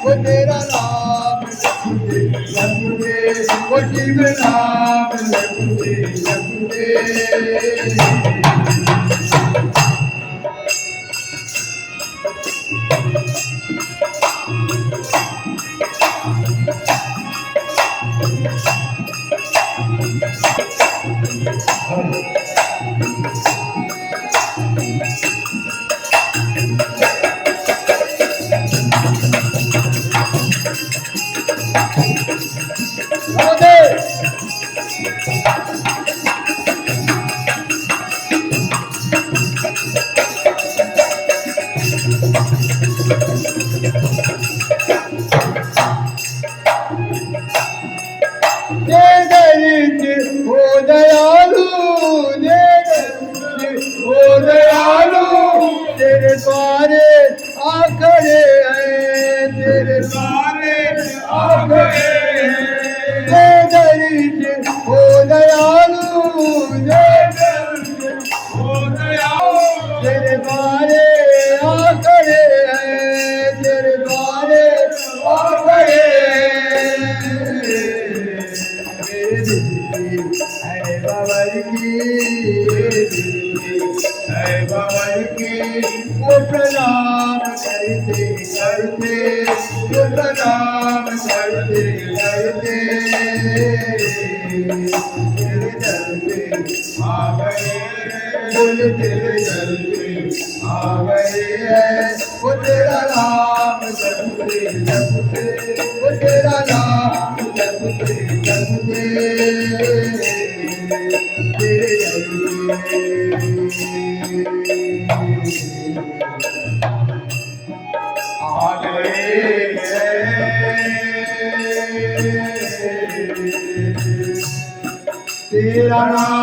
वो तेरा नाम जपते जपते वो शिव नाम जपते जपते ओ दयालु ओ दयालु तेरे द्वारे आ खड़े हैं तेरे द्वारे आ खड़े हैं ओ दयालु ओ दयालु तेरे द्वारे आ खड़े हैं तेरे द्वारे आ खड़े है बाबर की है बाबर की वो प्रणाम करते करते वो प्रणाम करते करते तेरे दर पे आ गए बोल तेरे दर पे आ गए हैं वो तेरा नाम जपते जपते वो तेरा नाम जपते जपते तेरे दर पे आ गए तेरा नाम